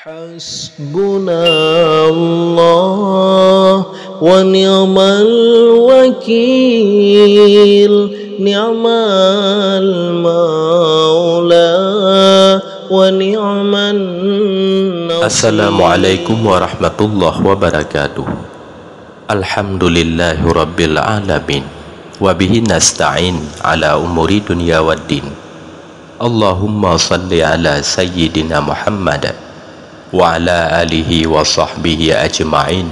Hasbunallah wa ni'mal wakil, ni'mal maula wa ni'man nasir. Assalamualaikum warahmatullahi wabarakatuh. Alhamdulillahi rabbil alamin, wabihi nasta'in ala umuri dunya waddin. Allahumma salli ala sayyidina Muhammad wa ala alihi wa sahbihi ajma'in.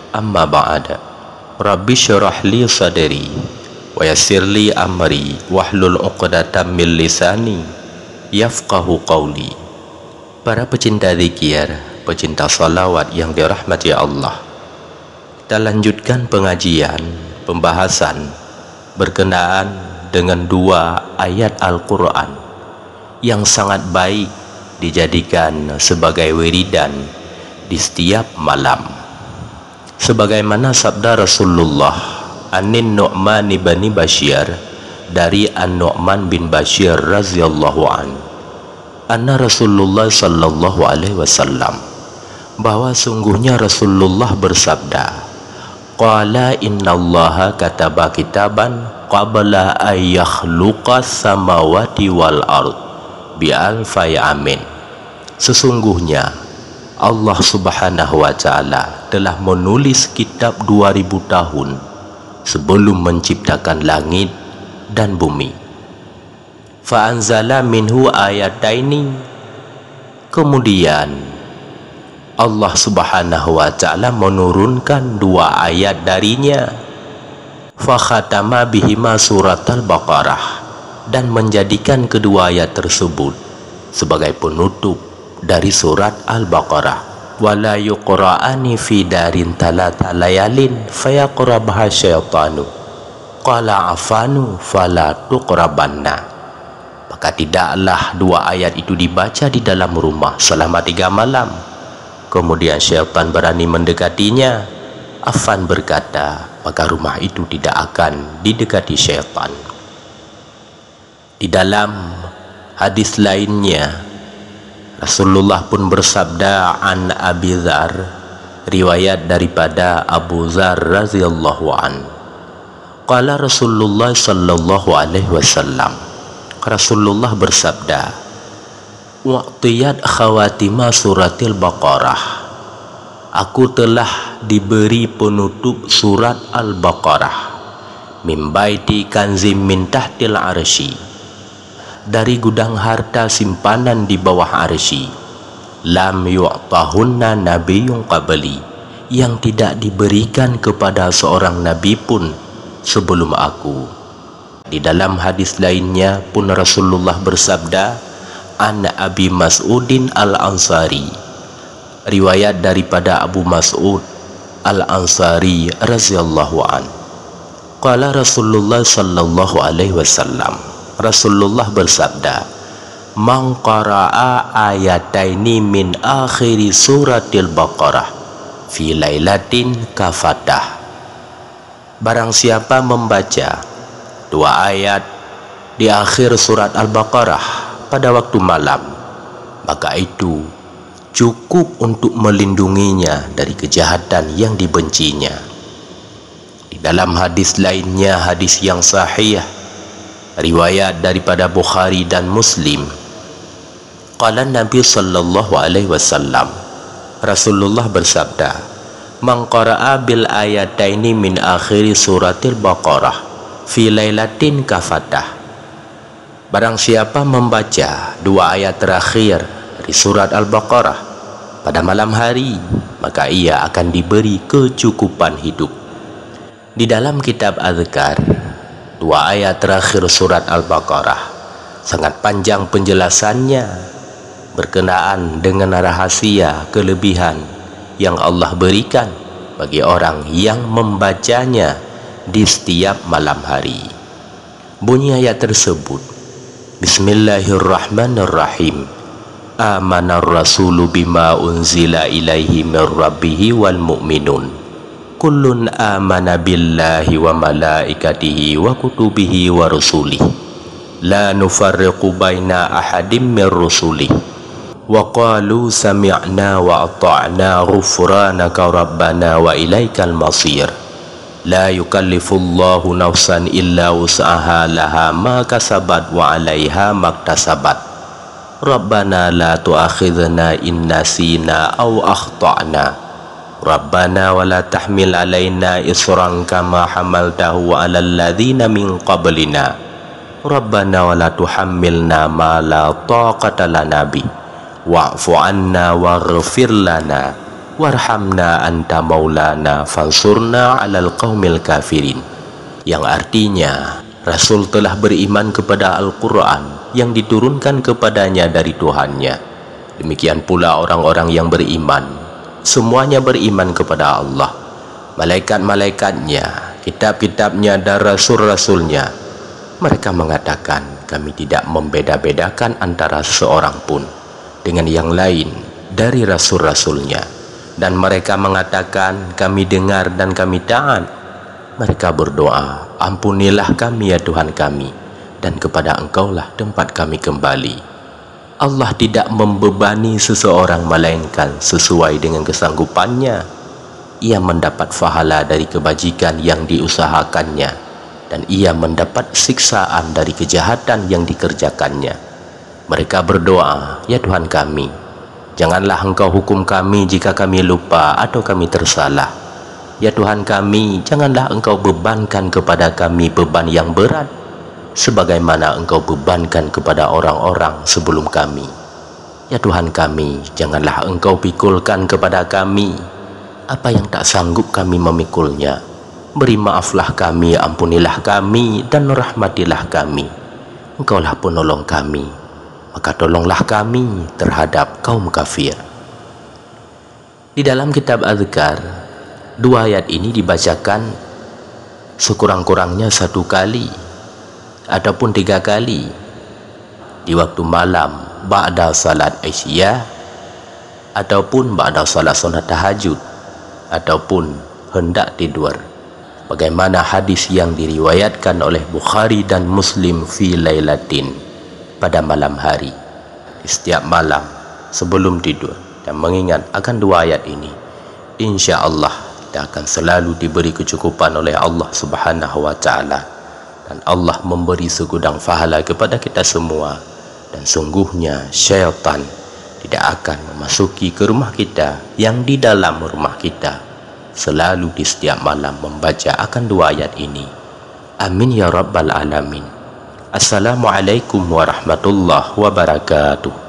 Amma ba'da. Rabbi syurah li sadri wa yassir li amri wahlul 'uqdatam min lisani yafqahu qawli. Para pecinta zikir, pecinta salawat yang dirahmati Allah, kita lanjutkan pengajian pembahasan berkenaan dengan dua ayat Al-Quran yang sangat baik dijadikan sebagai wiridan di setiap malam, sebagaimana sabda Rasulullah Anin Nu'man bin Bashir, dari An-Nu'man bin Bashir radhiyallahu an, anna Rasulullah sallallahu alaihi wasallam, bahwa sungguhnya Rasulullah bersabda, qala innallaha kataba kitaban qabla ayyakhluqas samawati wal ard bi alfai amin. Sesungguhnya Allah subhanahu wa ta'ala telah menulis kitab 2000 tahun sebelum menciptakan langit dan bumi. Fa anzala minhu ayataini, kemudian Allah subhanahu wa ta'ala menurunkan dua ayat darinya. Fa khatama bihima surat al-Baqarah, dan menjadikan kedua ayat tersebut sebagai penutup dari surat Al-Baqarah. Wala yuqra'ani fi darin talata layalin fayaqrabaha syaitanu qala afanu fala tuqrabanna. Maka tidaklah dua ayat itu dibaca di dalam rumah selama 3 malam. Kemudian syaitan berani mendekatinya. Affan berkata, maka rumah itu tidak akan didekati syaitan. Di dalam hadis lainnya, Rasulullah pun bersabda, an Abi Dzar, riwayat daripada Abu Dzar radhiyallahu an, qala Rasulullah sallallahu alaihi wasallam, Rasulullah bersabda, waqtiyat khawatima suratil Baqarah, aku telah diberi penutup surat Al-Baqarah, min baiti kanzim min tahtil arsy, dari gudang harta simpanan di bawah arsy, lam yu'tahunna nabiyyun qabli, yang tidak diberikan kepada seorang nabi pun sebelum aku. Di dalam hadis lainnya pun Rasulullah bersabda, an Abi Mas'udin al-Ansari, riwayat daripada Abu Mas'ud al-Ansari radhiyallahu an, qala Rasulullah sallallahu alaihi wasallam, Rasulullah bersabda, man qara'a ayataini min akhiri suratil Baqarah fi lailatin kafatah, barang siapa membaca dua ayat di akhir surat Al-Baqarah pada waktu malam, maka itu cukup untuk melindunginya dari kejahatan yang dibencinya. Di dalam hadis lainnya, hadis yang sahih, riwayat daripada Bukhari dan Muslim, qala Nabi sallallahu alaihi wasallam, Rasulullah bersabda, man qara'a bil ayataini min akhiri suratil Baqarah fi lailatin kafatah, barang siapa membaca dua ayat terakhir di surat Al-Baqarah pada malam hari, maka ia akan diberi kecukupan hidup. Di dalam kitab Azkar, dua ayat terakhir surat Al-Baqarah sangat panjang penjelasannya berkenaan dengan rahasia kelebihan yang Allah berikan bagi orang yang membacanya di setiap malam hari. Bunyi ayat tersebut, Bismillahirrahmanirrahim, amanar rasulu bima unzila ilaihi min rabbihi wal mu'minun kullun amana billahi wa malaikatihi wa kutubihi wa rusulih la nufarriqu baina ahadim min rusulih wa qalu sami'na wa ata'na ghufranaka rabbana wa ilaikal masir. La yukallifullahu nafsan illa wus'aha laha ma kasabat wa 'alaiha maktasabat. Rabbana la tu'akhidhna in nasina aw akhta'na. Rabbana wa la tahmil 'alaina isran kama hamaltahu 'alal ladzina min qablina. Rabbana wa la tuhammilna ma la taqata lana bi. Wa'fu 'anna waghfir lana warhamna anta maulana fansurna 'alal qaumil kafirin. Yang artinya Rasul telah beriman kepada Al-Quran yang diturunkan kepadanya dari Tuhannya. Demikian pula orang-orang yang beriman, semuanya beriman kepada Allah, malaikat-malaikatnya, kitab-kitabnya, dan rasul-rasulnya. Mereka mengatakan, kami tidak membeda-bedakan antara seorang pun dengan yang lain dari rasul-rasulnya. Dan mereka mengatakan, kami dengar dan kami taat. Mereka berdoa, ampunilah kami ya Tuhan kami, dan kepada Engkaulah tempat kami kembali. Allah tidak membebani seseorang melainkan sesuai dengan kesanggupannya. Ia mendapat pahala dari kebajikan yang diusahakannya, dan ia mendapat siksaan dari kejahatan yang dikerjakannya. Mereka berdoa, ya Tuhan kami, janganlah Engkau hukum kami jika kami lupa atau kami tersalah. Ya Tuhan kami, janganlah Engkau bebankan kepada kami beban yang berat, sebagaimana Engkau bebankan kepada orang-orang sebelum kami. Ya Tuhan kami, janganlah Engkau pikulkan kepada kami apa yang tak sanggup kami memikulnya. Beri maaflah kami, ampunilah kami, dan rahmatilah kami. Engkaulah penolong kami, maka tolonglah kami terhadap kaum kafir. Di dalam kitab Adzkar, 2 ayat ini dibacakan sekurang-kurangnya 1 kali ataupun 3 kali di waktu malam ba'da salat isya, ataupun ba'da salat sunat tahajud, ataupun hendak tidur, bagaimana hadis yang diriwayatkan oleh Bukhari dan Muslim fi lailatin, pada malam hari, di setiap malam sebelum tidur, dan mengingat akan 2 ayat ini, insya Allah kita akan selalu diberi kecukupan oleh Allah Subhanahu wa Ta'ala, dan Allah memberi segudang pahala kepada kita semua. Dan sungguhnya syaitan tidak akan memasuki ke rumah kita yang di dalam rumah kita selalu di setiap malam membaca akan 2 ayat ini. Amin ya rabbal alamin. Assalamualaikum warahmatullahi wabarakatuh.